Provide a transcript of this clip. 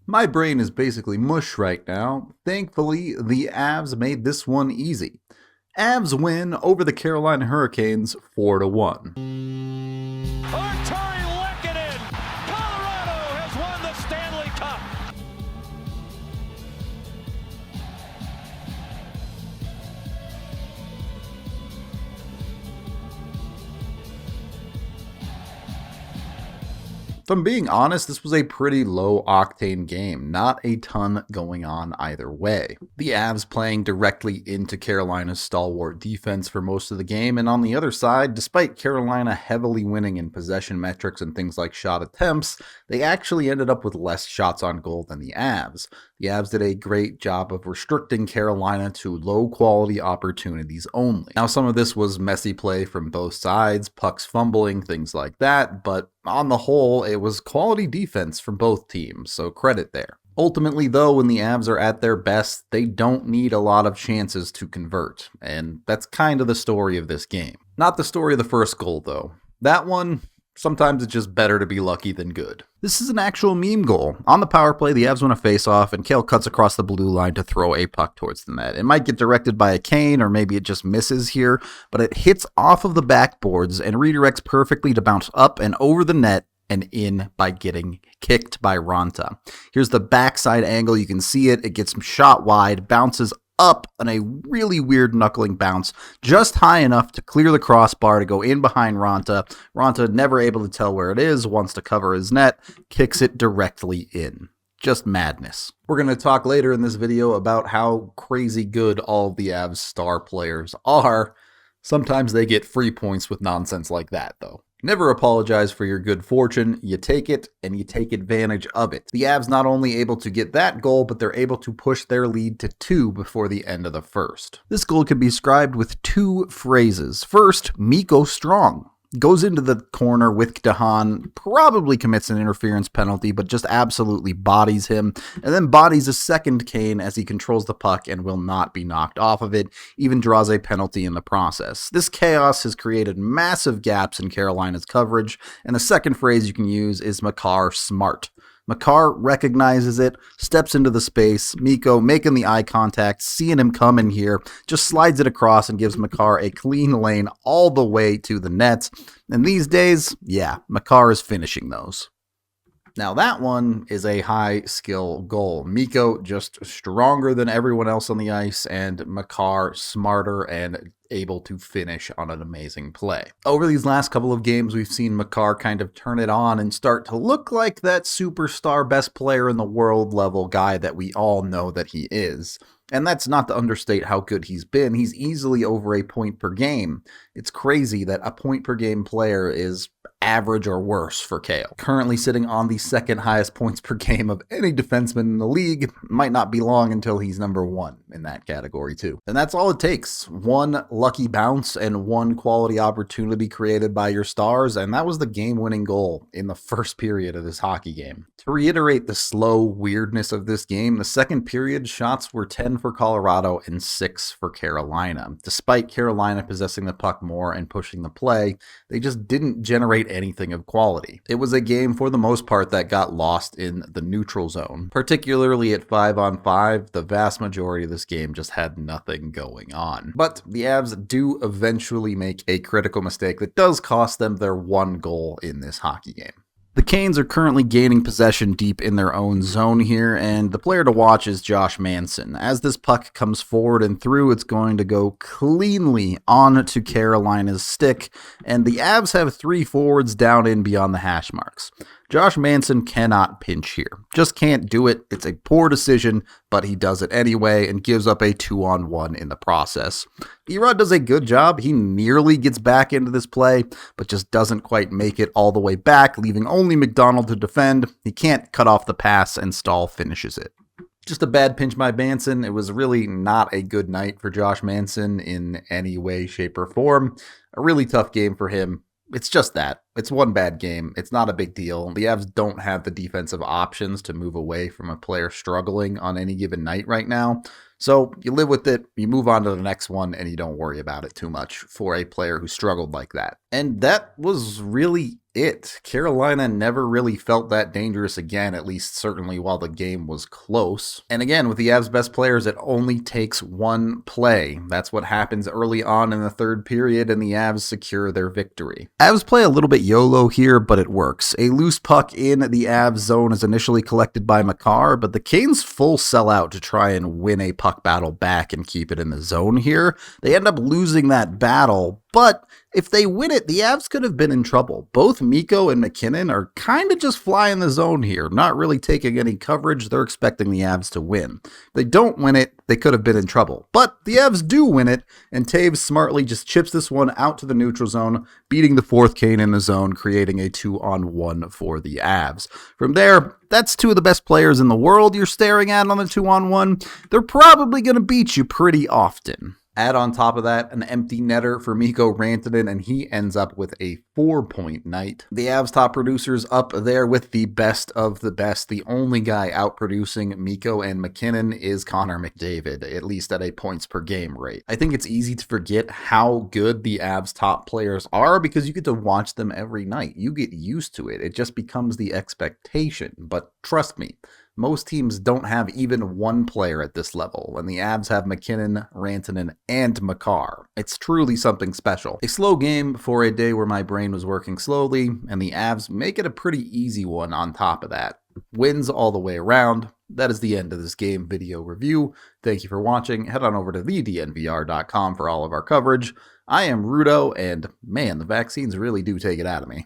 My brain is basically mush right now. Thankfully, the Avs made this one easy. Avs win over the Carolina Hurricanes 4-1. Colorado has won the Stanley Cup. If I'm being honest, this was a pretty low-octane game. Not a ton going on either way. The Avs playing directly into Carolina's stalwart defense for most of the game, and on the other side, despite Carolina heavily winning in possession metrics and things like shot attempts, they actually ended up with less shots on goal than the Avs. The Avs did a great job of restricting Carolina to low-quality opportunities only. Now, some of this was messy play from both sides, pucks fumbling, things like that, but on the whole, it was quality defense from both teams, so credit there. Ultimately, though, when the Avs are at their best, they don't need a lot of chances to convert, and that's kind of the story of this game. Not the story of the first goal, though. That one, sometimes it's just better to be lucky than good. This is an actual meme goal. On the power play, the Avs win a face-off, and Cale cuts across the blue line to throw a puck towards the net. It might get directed by a Kane, or maybe it just misses here, but it hits off of the backboards and redirects perfectly to bounce up and over the net and in by getting kicked by Raanta. Here's the backside angle. You can see it. It gets shot wide, bounces up on a really weird knuckling bounce, just high enough to clear the crossbar to go in behind Raanta. Raanta, never able to tell where it is, wants to cover his net, kicks it directly in. Just madness. We're going to talk later in this video about how crazy good all of the Avs star players are. Sometimes they get free points with nonsense like that, though. Never apologize for your good fortune. You take it, and you take advantage of it. The Avs not only able to get that goal, but they're able to push their lead to 2 before the end of the first. This goal can be described with 2 phrases. First, Mikko strong. Goes into the corner with Dahan, probably commits an interference penalty, but just absolutely bodies him, and then bodies a second Kane as he controls the puck and will not be knocked off of it, even draws a penalty in the process. This chaos has created massive gaps in Carolina's coverage, and the second phrase you can use is Makar smart. Makar recognizes it, steps into the space, Mikko making the eye contact, seeing him come in here, just slides it across and gives Makar a clean lane all the way to the net. And these days, yeah, Makar is finishing those. Now that one is a high skill goal. Mikko just stronger than everyone else on the ice, and Makar smarter and able to finish on an amazing play. Over these last couple of games, we've seen Makar kind of turn it on and start to look like that superstar best player in the world level guy that we all know that he is. And that's not to understate how good he's been. He's easily over a point per game. It's crazy that a point per game player is average or worse for Cale. Currently sitting on the second highest points per game of any defenseman in the league. Might not be long until he's number 1 in that category too. And that's all it takes. One lucky bounce and one quality opportunity created by your stars, and that was the game-winning goal in the first period of this hockey game. To reiterate the slow weirdness of this game, the second period shots were 10 for Colorado and 6 for Carolina. Despite Carolina possessing the puck more and pushing the play, they just didn't generate anything of quality. It was a game for the most part that got lost in the neutral zone. Particularly at 5-on-5, the vast majority of this game just had nothing going on. But the Avs do eventually make a critical mistake that does cost them their 1 goal in this hockey game. The Canes are currently gaining possession deep in their own zone here, and the player to watch is Josh Manson. As this puck comes forward and through, it's going to go cleanly onto Carolina's stick, and the Avs have 3 forwards down in beyond the hash marks. Josh Manson cannot pinch here. Just can't do it. It's a poor decision, but he does it anyway and gives up a 2-on-1 in the process. Erod does a good job. He nearly gets back into this play, but just doesn't quite make it all the way back, leaving only McDonald to defend. He can't cut off the pass, and Stahl finishes it. Just a bad pinch by Manson. It was really not a good night for Josh Manson in any way, shape, or form. A really tough game for him. It's just that, It's one bad game. It's not a big deal. The Avs don't have the defensive options to move away from a player struggling on any given night right now. So you live with it, you move on to the next one, and you don't worry about it too much for a player who struggled like that. And that was really it. Carolina never really felt that dangerous again, at least certainly while the game was close. And again, with the Avs' best players, it only takes one play. That's what happens early on in the third period, and the Avs secure their victory. Avs play a little bit YOLO here, but it works. A loose puck in the Avs zone is initially collected by Makar, but the Canes full sell out to try and win a puck battle back and keep it in the zone here. They end up losing that battle, but if they win it, the Avs could have been in trouble. Both Mikko and McKinnon are kind of just flying the zone here, not really taking any coverage. They're expecting the Avs to win. If they don't win it, they could have been in trouble. But the Avs do win it, and Taves smartly just chips this one out to the neutral zone, beating the fourth Kane in the zone, creating a 2-on-1 for the Avs. From there, that's two of the best players in the world you're staring at on the 2-on-1. They're probably going to beat you pretty often. Add on top of that an empty netter for Mikko Rantanen, and he ends up with a 4-point night. The Avs top producers up there with the best of the best. The only guy outproducing Mikko and McKinnon is Connor McDavid, at least at a points per game rate. I think it's easy to forget how good the Avs top players are because you get to watch them every night. You get used to it. It just becomes the expectation. But trust me, most teams don't have even one player at this level, and the Avs have McKinnon, Rantanen, and Makar. It's truly something special. A slow game for a day where my brain was working slowly, and the Avs make it a pretty easy one on top of that. Wins all the way around. That is the end of this game video review. Thank you for watching. Head on over to thednvr.com for all of our coverage. I am Rudo, and man, the vaccines really do take it out of me.